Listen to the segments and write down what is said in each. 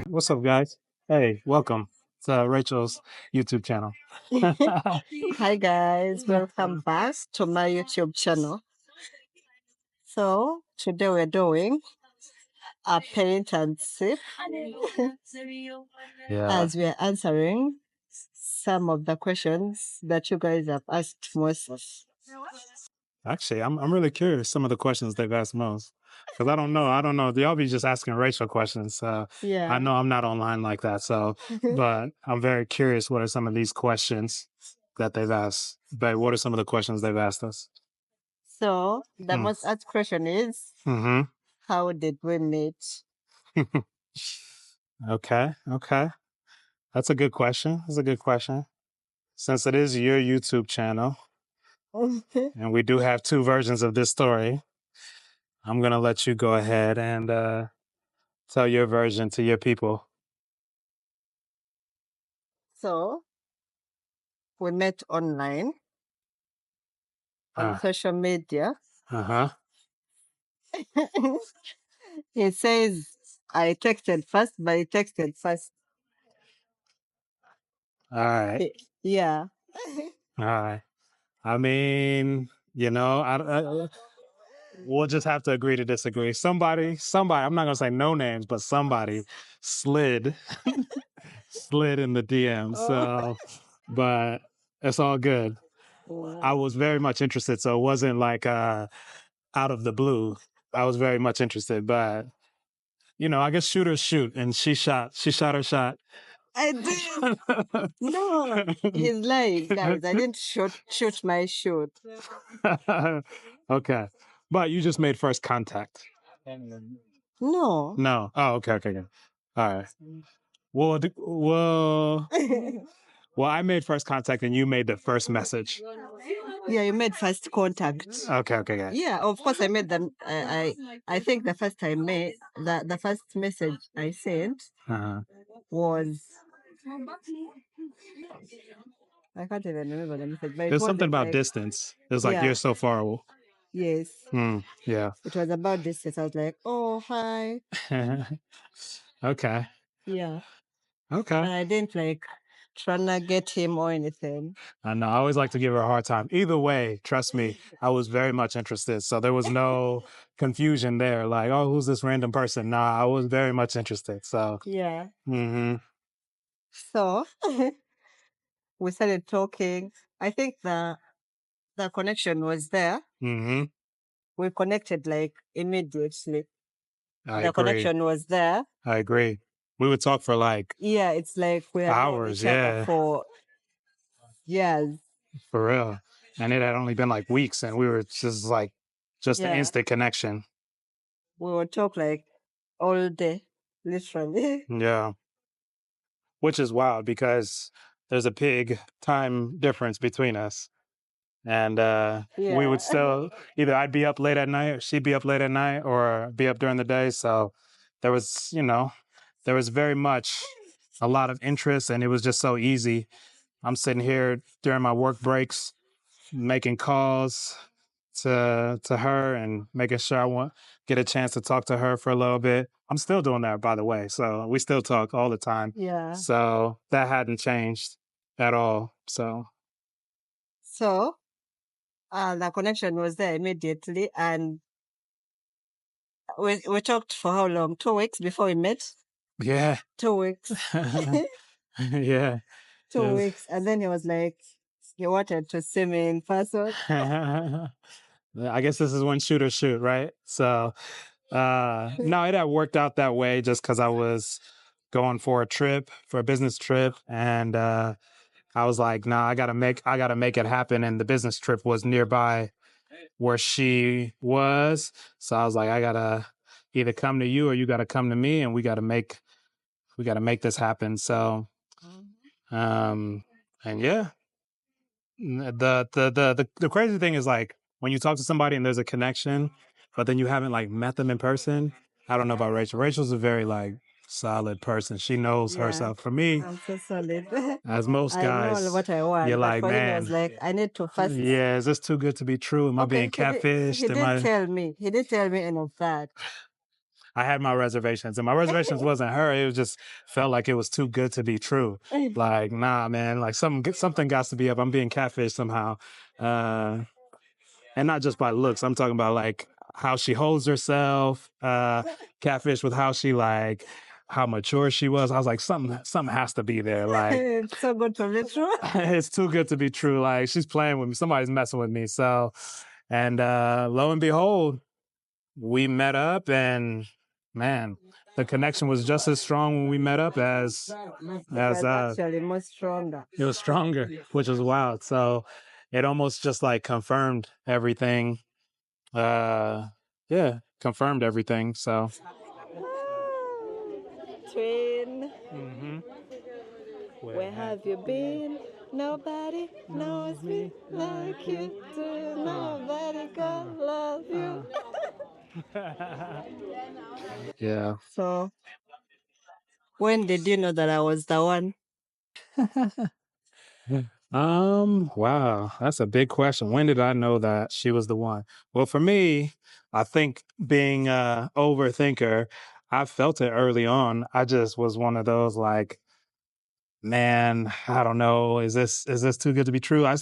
What's up, guys? Hey, welcome to Rachel's YouTube channel. Hi guys, welcome back to my YouTube channel. So today we're doing a paint and sip Yeah. as we're answering some of the questions that you guys have asked most. Actually, I'm really curious some of the questions they've asked most. Because I don't know. Y'all be just asking Rachel questions. I Yeah. know I'm not online like that. So, but I'm very curious what are some of these questions that they've asked. But what are some of the questions they've asked us? So the Hmm. most asked question is, Mm-hmm. how did we meet? Okay. That's a good question. Since it is your YouTube channel, and we do have two versions of this story, I'm going to let you go ahead and tell your version to your people. So we met online on social media. Uh-huh. He says I texted first, but he texted first. All right. Yeah. All right. I mean, we'll just have to agree to disagree. Somebody, I'm not going to say no names, but somebody slid in the DM. So, but it's all good. I was very much interested. So it wasn't like out of the blue. I was very much interested, but I guess shooters shoot, and she shot her shot. I did. No, he's lying, guys. I didn't shoot my shoot. Okay. But you just made first contact. No. No. Oh, okay. All right. Well, well, I made first contact and you made the first message. Yeah, you made first contact. Okay. Yeah, of course I made them. I think the first I made the first message I sent was, I can't even remember the message, but There's something about distance. It's like you're so far away. Yes. Yeah. It was about distance. I was like, oh, hi. Okay. Yeah. Okay. I didn't like trying to get him or anything. I know. I always like to give her a hard time. Either way, trust me, I was very much interested. So there was no confusion there. Like, oh, who's this random person? Nah, I was very much interested. So yeah. So we started talking. I think the connection was there. We connected like immediately. The connection was there. I agree. We would talk for like it's like we had known hours. each other Yeah, for years. for real. And it had only been like weeks, and we were just like an instant connection. We would talk like all day, literally. Yeah. Which is wild because there's a big time difference between us. And we would still either I'd be up late at night or she'd be up late at night or be up during the day. So there was, there was very much a lot of interest and it was just so easy. I'm sitting here during my work breaks, making calls to her and making sure get a chance to talk to her for a little bit. I'm still doing that, by the way. So we still talk all the time. Yeah. So that hadn't changed at all. So the connection was there immediately, and we talked for how long? 2 weeks before we met. Yeah. 2 weeks. Yeah. 2 weeks, and then he was like, he wanted to see me in person. I guess this is when shooters shoot, right? So, no, it had worked out that way just because I was going for a business trip, and I was like, nah, I gotta make it happen. And the business trip was nearby where she was, so I was like, I gotta either come to you or you gotta come to me, and we gotta make this happen. So, and yeah. The crazy thing is like when you talk to somebody and there's a connection, but then you haven't like met them in person. I don't know about Rachel. Rachel's a very like solid person. She knows herself. For me, I'm so solid. as most I know guys, what I want, you're but like, for him, I was man, like, I need to first. yeah, is this too good to be true? Am I being He catfished? did tell me. He did tell me any of that. I had my reservations, and my reservations wasn't her. It was just felt like it was too good to be true. Like, nah, man, like something got to be up. I'm being catfished somehow. And not just by looks. I'm talking about like how she holds herself, catfish with how she like how mature she was. I was like, something has to be there. Like It's so good to be true. it's too good to be true. Like she's playing with me. Somebody's messing with me. So, and lo and behold, we met up, and man, the connection was just as strong when we met up as actually more stronger. it was stronger, which was wild. So it almost just like confirmed everything. Yeah, confirmed everything. So Twin, mm-hmm. where have you been? Nobody knows me like you do. Nobody can love you. Yeah. So, when did you know that I was the one? Wow, that's a big question. When did I know that she was the one? Well, for me, I think being a overthinker, I felt it early on. I just was one of those like, man, I don't know. Is this too good to be true? I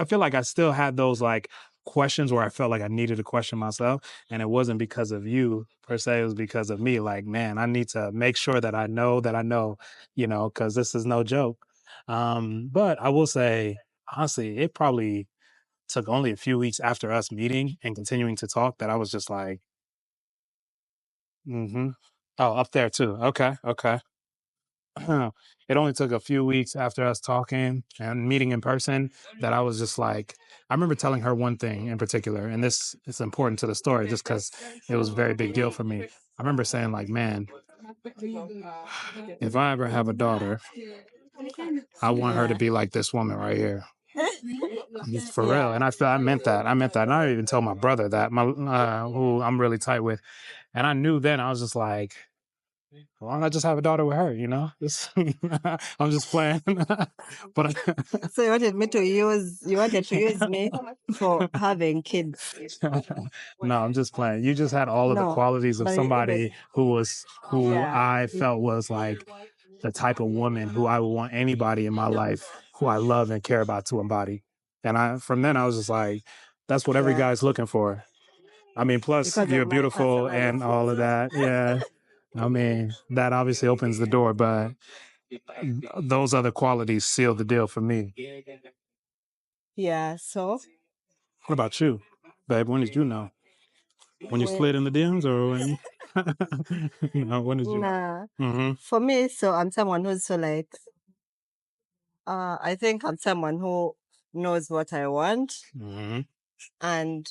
feel like I still had those like questions where I felt like I needed to question myself, and it wasn't because of you per se. It was because of me. Like, man, I need to make sure that I know, because this is no joke. But I will say, honestly, it probably took only a few weeks after us meeting and continuing to talk that I was just like, mm-hmm. Oh, up there too. Okay, okay. It only took a few weeks after us talking and meeting in person that I was just like, I remember telling her one thing in particular, and this is important to the story just because it was a very big deal for me. I remember saying, like, man, if I ever have a daughter, I want her to be like this woman right here. For real. And I meant that. I meant that. And I even told my brother that, who I'm really tight with. And I knew then, I was just like, why don't I just have a daughter with her? I'm just playing. But So you wanted to use me for having kids. no, I'm just playing. You just had all of the qualities of somebody who I felt was like the type of woman who I would want anybody in my life who I love and care about to embody. And from then I was just like, that's what every guy's looking for. I mean, plus you're beautiful and all of that. Yeah. I mean, that obviously opens the door, but those other qualities seal the deal for me. Yeah, so What about you, babe? When did you know? When you slid in the DMs or when? When did you? Nah. Mm-hmm. For me, so I'm someone who's so like, I think I'm someone who knows what I want. Mm-hmm. And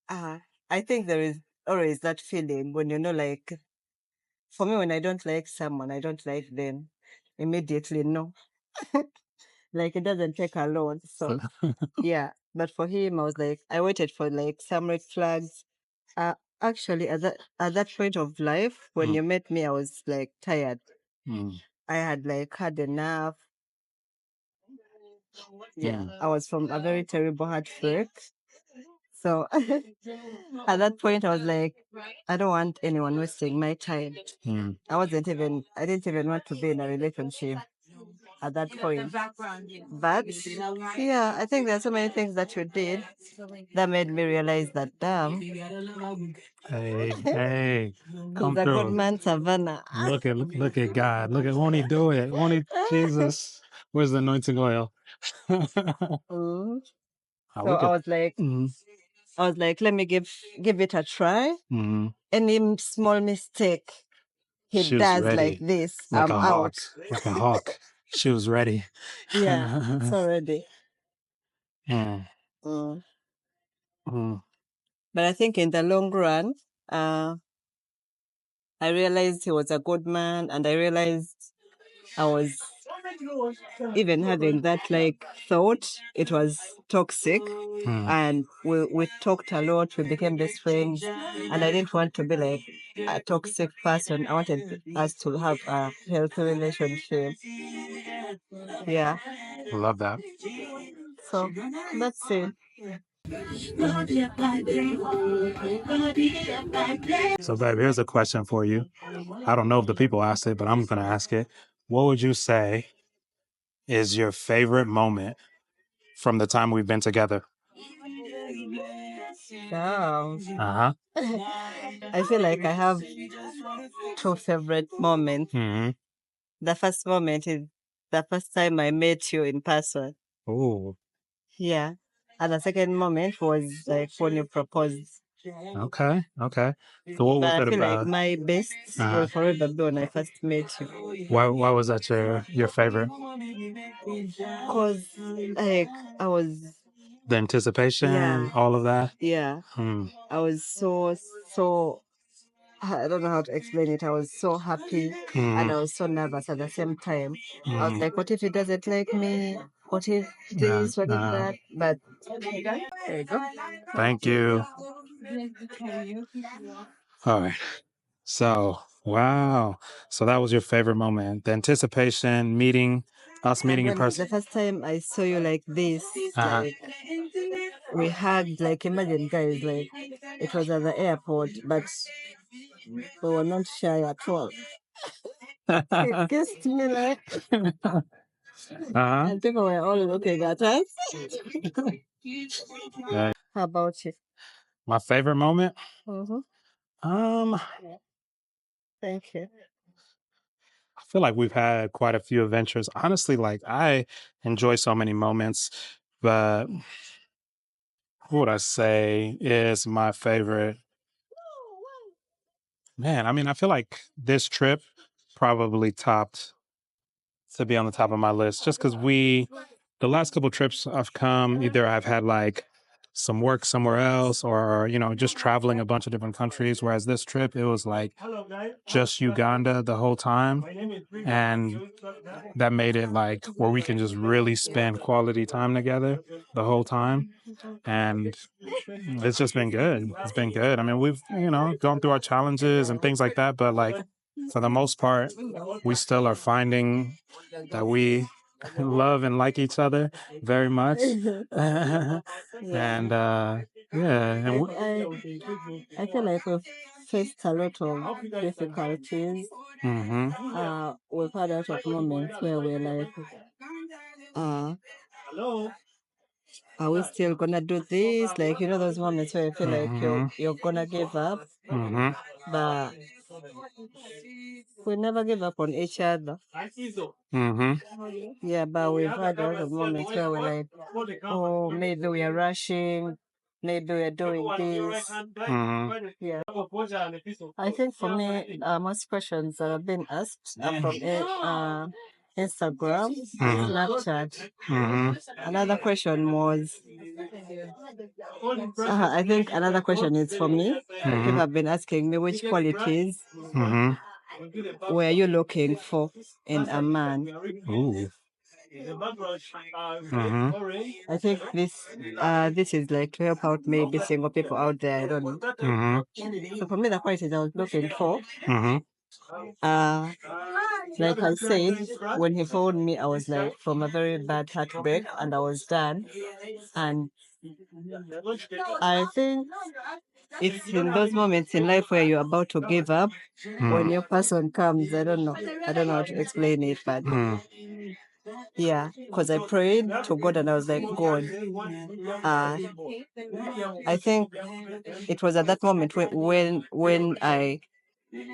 I think there is always that feeling when like, for me, when I don't like someone, I don't like them immediately, no. Like it doesn't take a lot. So yeah. But for him, I was like, I waited for like some red flags. Actually, at that point of life, when you met me, I was like tired. I had like had enough. Yeah, I was from a very terrible heartbreak. So at that point, I was like, I don't want anyone wasting my time. I didn't even want to be in a relationship at that point. But yeah, I think there are so many things that you did that made me realize that, damn, Hey, come he's a good through. man, Savannah. Look at God. Won't he do it? Won't he? Jesus. Where's the anointing oil? So I was like, let me give it a try. Any small mistake he She was does ready. like this, Like I'm a out. hawk. Like a hawk. She was ready. Yeah, it's already. Mm. But I think in the long run, I realized he was a good man, and I realized I was even having that like thought, it was toxic. And we talked a lot, we became best friends, and I didn't want to be like a toxic person. I wanted us to have a healthy relationship. Yeah. Love that. So that's it. So, babe, here's a question for you. I don't know if the people asked it, but I'm going to ask it. What would you say is your favorite moment from the time we've been together? Oh. Uh-huh. I feel like I have two favorite moments. Mm-hmm. The first moment is the first time I met you in person. Oh, Yeah. And the second moment was like when you proposed. okay. Okay. So what was But I it feel like about? my best will forever be when I first met you. Why was that your favorite? Because like I was, The anticipation, yeah, all of that? yeah. I was so I don't know how to explain it. I was so happy and I was so nervous at the same time. I was like, what if he doesn't like me? What if this? What if that? But there you go. Thank you. All right. So, wow. So that was your favorite moment. The anticipation, us And meeting in when person. the first time I saw you like this, like we hugged, like imagine guys, like it was at the airport, but we were not shy at all. It kissed me like, and people were all looking at us. How about you? My favorite moment? Mm-hmm. Um, Thank you. I feel like we've had quite a few adventures. Honestly, like I enjoy so many moments, but what would I say is my favorite? Man, I mean, I feel like this trip probably topped to be on the top of my list just because the last couple trips I've come, either I've had like some work somewhere else or, just traveling a bunch of different countries. Whereas this trip, it was like just Uganda the whole time. And that made it like where we can just really spend quality time together the whole time. And it's just been good. It's been good. I mean, we've, gone through our challenges and things like that, but like for the most part, we still are finding that we love and like each other very much. And yeah, and I feel like we've faced a lot of difficulties. We've had a lot of moments where we're like, uh, are we still gonna do this? Like, those moments where you feel like you're gonna give up. But we never give up on each other. Yeah, but we've had a lot of moments where we're like, oh, maybe we are rushing, maybe we're doing this. Yeah. I think for me, most questions that have been asked are from Instagram, Snapchat. Another question was, I think another question is for me. People have been asking me which qualities were you looking for in a man? Ooh. I think this is like to help out maybe single people out there. I don't know. So for me, the qualities I was looking for, uh, like I said, when he phoned me, I was like from a very bad heartbreak, and I was done. And I think it's in those moments in life where you're about to give up, when your person comes. I don't know. I don't know how to explain it, but yeah, because I prayed to God and I was like, God, I think it was at that moment when I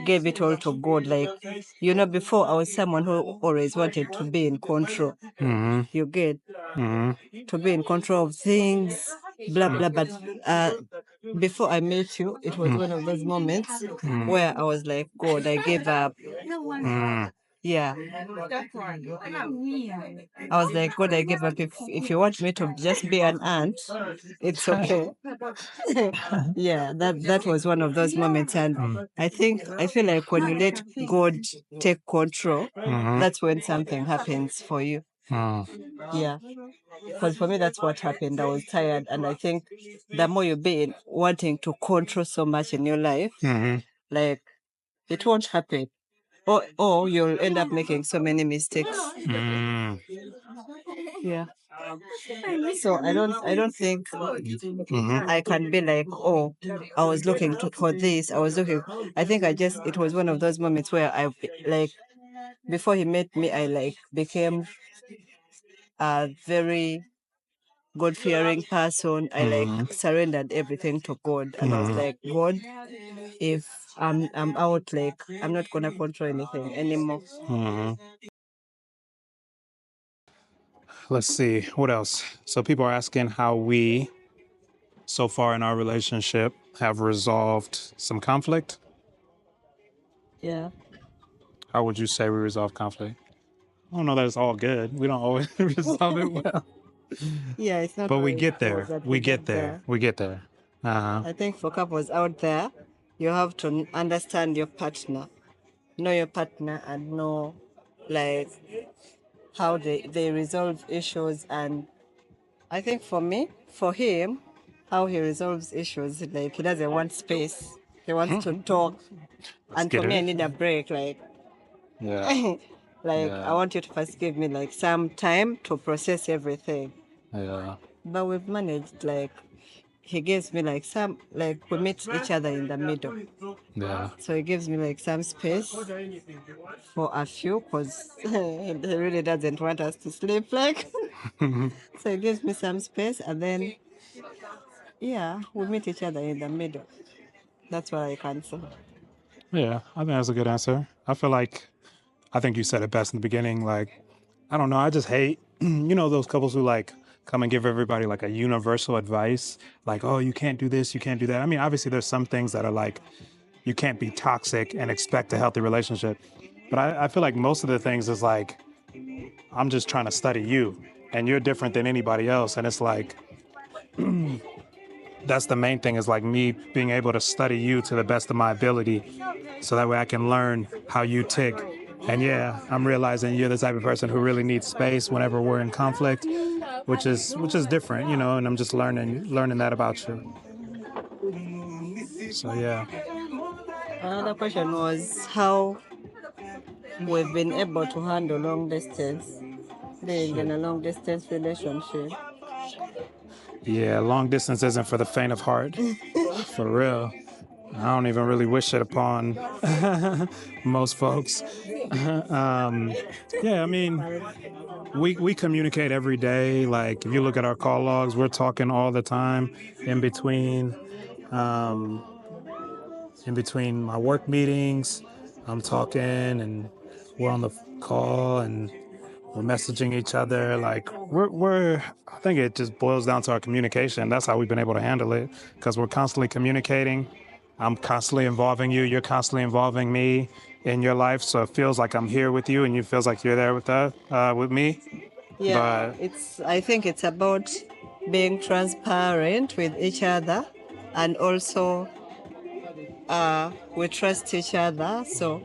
gave it all to God. Like, before I was someone who always wanted to be in control. You get to be in control of things, blah blah. But before I met you, it was one of those moments where I was like, God, I gave up. Yeah. I was like, God, I give up. If you want me to just be an aunt, it's okay. Yeah, that was one of those moments. And I feel like when you let God take control, that's when something happens for you. Yeah. Because for me, that's what happened. I was tired. And I think the more you be wanting to control so much in your life, like, it won't happen. Or you'll end up making so many mistakes. Yeah. So I don't think I can be like, oh, I was looking for this. I think it was one of those moments where I, like, before he met me, I like became a very God-fearing person. I like surrendered everything to God, and I was like, God, if I'm out, like, I'm not gonna control anything anymore. Let's see, what else? So people are asking how we, so far in our relationship, have resolved some conflict. Yeah. How would you say we resolve conflict? I don't know that it's all good. We don't always resolve it well. Yeah, it's not. But we always get good, there. but We get there. We get there. I think for couples out there, you have to understand your partner, know your partner, and know, like, how they resolve issues. And I think for him, how he resolves issues, like, he doesn't want space. He wants to talk. And for me, I need a break. Like, Yeah. like, I want you to first give me, like, some time to process everything. Yeah. But we've managed, like, he gives me, like, we meet each other in the middle. Yeah. So he gives me, like, some space for a few, because he really doesn't want us to sleep, like. So he gives me some space, and then, yeah, we meet each other in the middle. That's what I can say. Yeah, I think that's a good answer. I think you said it best in the beginning. Like, I don't know. I just hate, those couples who like come and give everybody like a universal advice. Like, oh, you can't do this, you can't do that. I mean, obviously there's some things that are like, you can't be toxic and expect a healthy relationship. But I feel like most of the things is like, I'm just trying to study you and you're different than anybody else. And it's like, that's the main thing, is like me being able to study you to the best of my ability, so that way I can learn how you tick. And yeah, I'm realizing you're the type of person who really needs space whenever we're in conflict, which is different, and I'm just learning that about you. So yeah. Another question was how we've been able to handle long distance, being in a long distance relationship. Yeah, long distance isn't for the faint of heart. For real. I don't even really wish it upon most folks. Yeah, I mean, we communicate every day. Like, if you look at our call logs, we're talking all the time in between. In between my work meetings, I'm talking and we're on the call and we're messaging each other. Like, I think it just boils down to our communication. That's how we've been able to handle it, because we're constantly communicating. I'm constantly involving you. You're constantly involving me in your life. So it feels like I'm here with you and you feels like you're there with me. Yeah, I think it's about being transparent with each other, and also we trust each other. So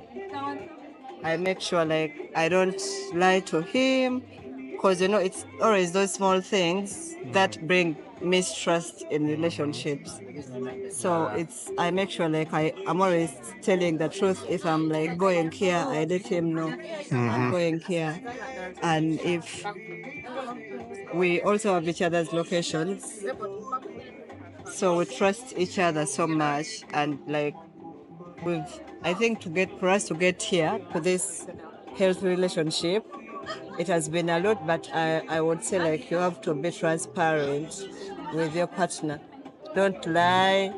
I make sure, like, I don't lie to him, because it's always those small things that bring mistrust in relationships. So I make sure, like, I'm always telling the truth. If I'm, like, going here, I let him know I'm going here. And if we also have each other's locations, so we trust each other so much. And, like, I think for us to get here to this healthy relationship, it has been a lot, but I would say, like, you have to be transparent with your partner. Don't lie.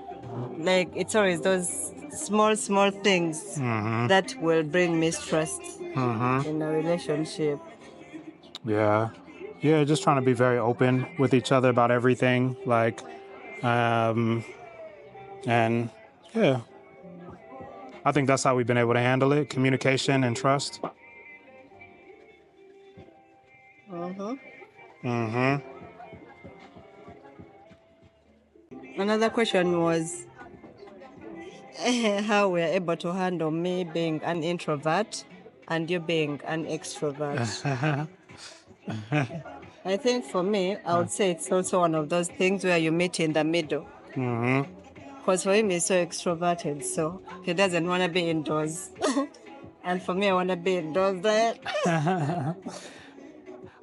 Like, it's always those small things that will bring mistrust in a relationship. Yeah. Yeah, just trying to be very open with each other about everything. Like, and yeah, I think that's how we've been able to handle it: communication and trust. Another question was how we're able to handle me being an introvert and you being an extrovert. I think for me, I would say it's also one of those things where you meet in the middle. Because for him, he's so extroverted, so he doesn't want to be indoors. And for me, I want to be indoors there.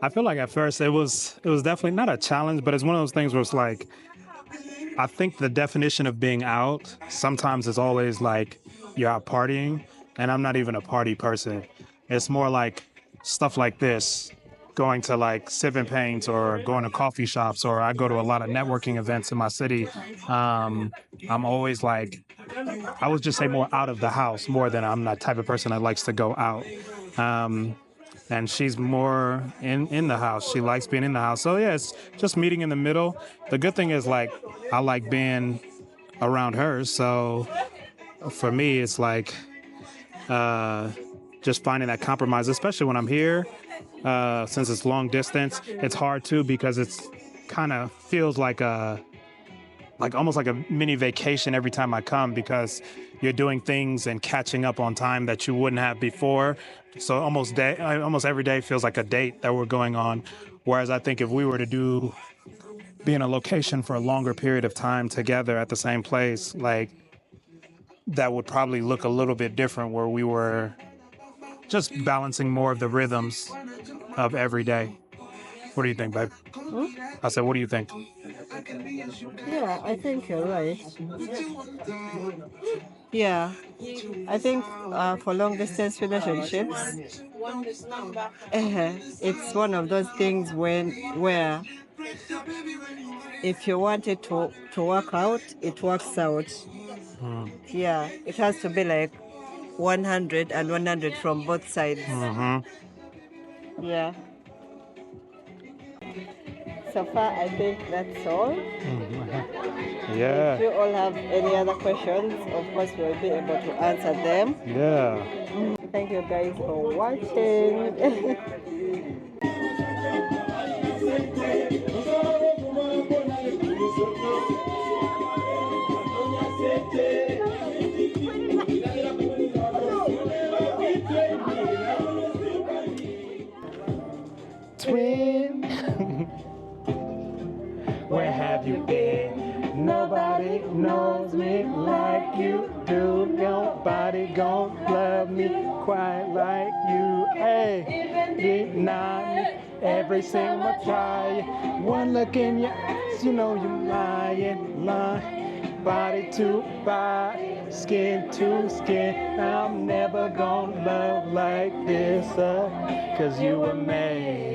I feel like at first it was definitely not a challenge, but it's one of those things where it's like, I think the definition of being out sometimes is always like you're out partying, and I'm not even a party person. It's more like stuff like this, going to like sip and paints or going to coffee shops, or I go to a lot of networking events in my city. I'm always like, I would just say more out of the house more than I'm that type of person that likes to go out. And she's more in the house. She likes being in the house. So yeah, it's just meeting in the middle. The good thing is like I like being around her. So for me, it's like just finding that compromise, especially when I'm here. Since it's long distance, it's hard too because it's kind of feels like almost like a mini vacation every time I come because you're doing things and catching up on time that you wouldn't have before. So almost every day feels like a date that we're going on. Whereas I think if we were to be in a location for a longer period of time together at the same place, like that would probably look a little bit different where we were just balancing more of the rhythms of every day. What do you think, babe? I said, what do you think? Yeah, I think you're right. Yeah, I think for long distance relationships, it's one of those things where if you want it to work out, it works out. Yeah, it has to be like 100 and 100 from both sides. Yeah. So far, I think that's all. Yeah. If you all have any other questions, of course, we'll be able to answer them. Yeah. Thank you guys for watching. Twin, where have you been? Nobody knows me like you do. Nobody gon' love me quite like you. Hey, deny me every single try. One look in your eyes, you know you lying. Body to body, skin to skin. I'm never gonna love like this, 'cause you were made